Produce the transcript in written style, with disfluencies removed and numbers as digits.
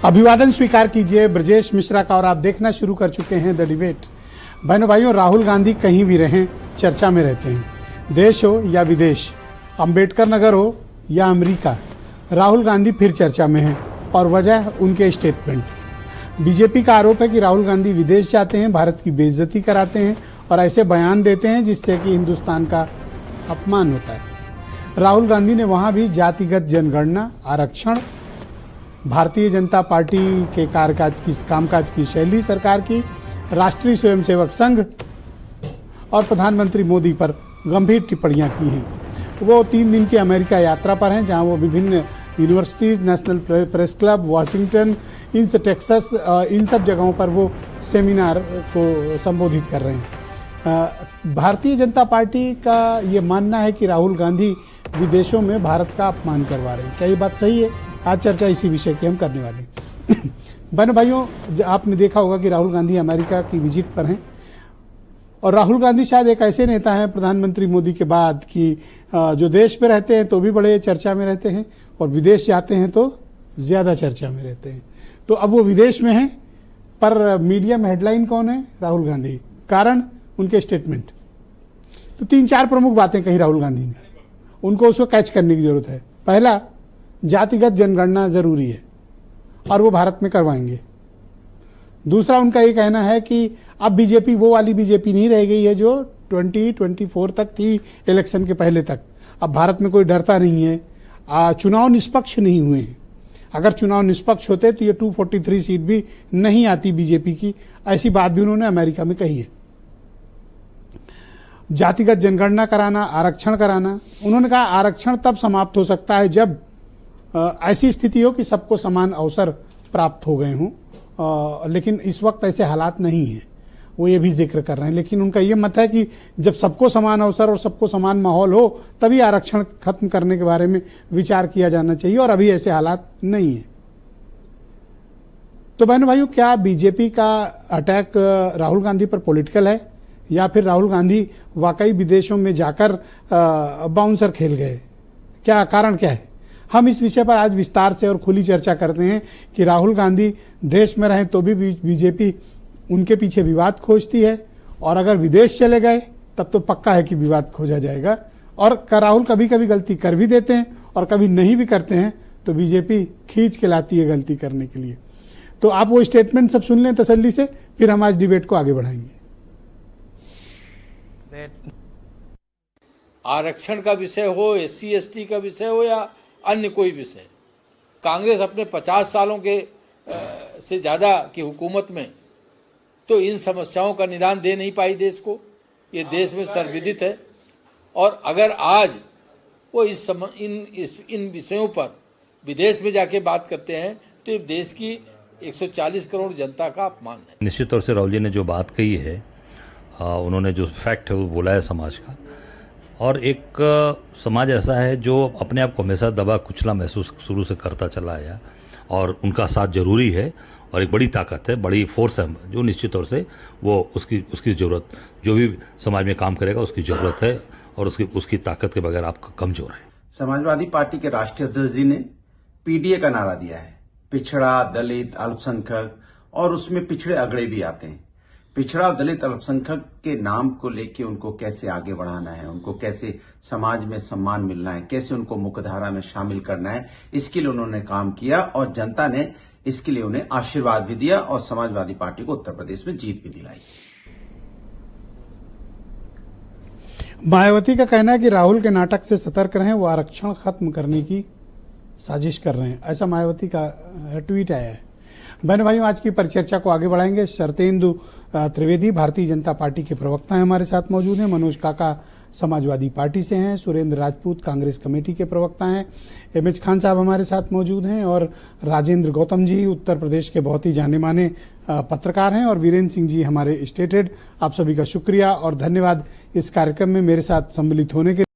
अभिवादन स्वीकार कीजिए ब्रजेश मिश्रा का और आप देखना शुरू कर चुके हैं द डिबेट। बहनों भाइयों, राहुल गांधी कहीं भी रहें चर्चा में रहते हैं। देश हो या विदेश, अंबेडकर नगर हो या अमेरिका, राहुल गांधी फिर चर्चा में हैं और वजह उनके स्टेटमेंट। बीजेपी का आरोप है कि राहुल गांधी विदेश जाते हैं, भारत की बेइज्जती कराते हैं और ऐसे बयान देते हैं जिससे कि हिंदुस्तान का अपमान होता है। राहुल गांधी ने वहां भी जातिगत जनगणना, आरक्षण, भारतीय जनता पार्टी के कामकाज की शैली, सरकार की, राष्ट्रीय स्वयंसेवक संघ और प्रधानमंत्री मोदी पर गंभीर टिप्पणियां की हैं। वो 3 दिन की अमेरिका यात्रा पर हैं, जहां वो विभिन्न universities, national press club, Washington, Texas, इन सब जगहों पर वो सेमिनार को संबोधित कर रहे हैं। भारतीय जनता पार्टी का ये मानना है कि राहुल गांधी विदेशों में भारत का अपमान करवा रहे हैं। क्या ये बात सही है? आज चर्चा इसी विषय की हम करने वाले हैं। बहनों भाइयों, आपने देखा होगा कि राहुल गांधी अमेरिका की विजिट पर हैं और राहुल गांधी शायद एक ऐसे नेता हैं प्रधानमंत्री मोदी के बाद कि जो देश में रहते हैं तो भी बड़े चर्चा में रहते हैं और विदेश जाते हैं तो ज़्यादा चर्चा में रहते हैं। तो अब वो विदेश में हैं, पर मीडिया में हेडलाइन कौन है? राहुल गांधी। कारण उनके स्टेटमेंट। तो 3-4 प्रमुख बातें कही राहुल गांधी ने, उनको उसको कैच करने की जरूरत है। पहला, जातिगत जनगणना जरूरी है और वो भारत में करवाएंगे। दूसरा, उनका ये कहना है कि अब बीजेपी वो वाली बीजेपी नहीं रह गई है जो 2024 तक थी, इलेक्शन के पहले तक। अब भारत में कोई डरता नहीं है, चुनाव निष्पक्ष नहीं हुए हैं। अगर चुनाव निष्पक्ष होते तो ये 243 सीट भी नहीं आती बीजेपी की। ऐसी बात भी उन्होंने अमेरिका में कही है। जातिगत जनगणना कराना, आरक्षण कराना, उन्होंने कहा आरक्षण तब समाप्त हो सकता है जब ऐसी स्थिति हो कि सबको समान अवसर प्राप्त हो गए हों, लेकिन इस वक्त ऐसे हालात नहीं हैं। वो ये भी जिक्र कर रहे हैं, लेकिन उनका ये मत है कि जब सबको समान अवसर और सबको समान माहौल हो तभी आरक्षण खत्म करने के बारे में विचार किया जाना चाहिए और अभी ऐसे हालात नहीं है। तो बहनों भाइयों, क्या बीजेपी का अटैक राहुल गांधी पर पॉलिटिकल है या फिर राहुल गांधी वाकई विदेशों में जाकर बाउंसर खेल गए? क्या कारण क्या है? हम इस विषय पर आज विस्तार से और खुली चर्चा करते हैं कि राहुल गांधी देश में रहें तो भी बीजेपी उनके पीछे विवाद खोजती है और अगर विदेश चले गए तब तो पक्का है कि विवाद खोजा जाएगा। और राहुल कभी कभी गलती कर भी देते हैं और कभी नहीं भी करते हैं, तो बीजेपी खींच के लाती है गलती करने के लिए। तो आप वो स्टेटमेंट सब सुन लें तसल्ली से, फिर हम आज डिबेट को आगे बढ़ाएंगे। आरक्षण का विषय हो, SC ST का विषय हो या अन्य कोई विषय, कांग्रेस अपने 50 सालों के से ज़्यादा की हुकूमत में तो इन समस्याओं का निदान दे नहीं पाई देश को। ये देश में सर्वविदित है। और अगर आज वो इन विषयों पर विदेश में जाके बात करते हैं तो ये देश की 140 करोड़ जनता का अपमान है। निश्चित तौर से राहुल जी ने जो बात कही है, उन्होंने जो फैक्ट है वो बोला है समाज का, और एक समाज ऐसा है जो अपने आप को हमेशा दबा कुचला महसूस शुरू से करता चला आया और उनका साथ जरूरी है और एक बड़ी ताकत है, बड़ी फोर्स है जो निश्चित तौर से वो उसकी ज़रूरत, जो भी समाज में काम करेगा उसकी ज़रूरत है और उसकी ताकत के बगैर आप कमज़ोर है। समाजवादी पार्टी के राष्ट्रीय अध्यक्ष जी ने PDA का नारा दिया है। पिछड़ा, दलित, अल्पसंख्यक और उसमें पिछड़े अगड़े भी आते हैं। पिछड़ा, दलित, अल्पसंख्यक के नाम को लेके उनको कैसे आगे बढ़ाना है, उनको कैसे समाज में सम्मान मिलना है, कैसे उनको मुख्यधारा में शामिल करना है, इसके लिए उन्होंने काम किया और जनता ने इसके लिए उन्हें आशीर्वाद भी दिया और समाजवादी पार्टी को उत्तर प्रदेश में जीत भी दिलाई। मायावती का कहना है कि राहुल के नाटक से सतर्क रहें, वो आरक्षण खत्म करने की साजिश कर रहे हैं। ऐसा मायावती का ट्वीट आया है। बहन भाइयों, आज की परिचर्चा को आगे बढ़ाएंगे। शरतेंदु त्रिवेदी भारतीय जनता पार्टी के प्रवक्ता हैं, हमारे साथ मौजूद हैं। मनोज काका समाजवादी पार्टी से हैं। सुरेंद्र राजपूत कांग्रेस कमेटी के प्रवक्ता हैं। MH खान साहब हमारे साथ मौजूद हैं और राजेंद्र गौतम जी उत्तर प्रदेश के बहुत ही जाने माने पत्रकार हैं और वीरेंद्र सिंह जी हमारे स्टेट हेड। आप सभी का शुक्रिया और धन्यवाद इस कार्यक्रम में मेरे साथ सम्मिलित होने के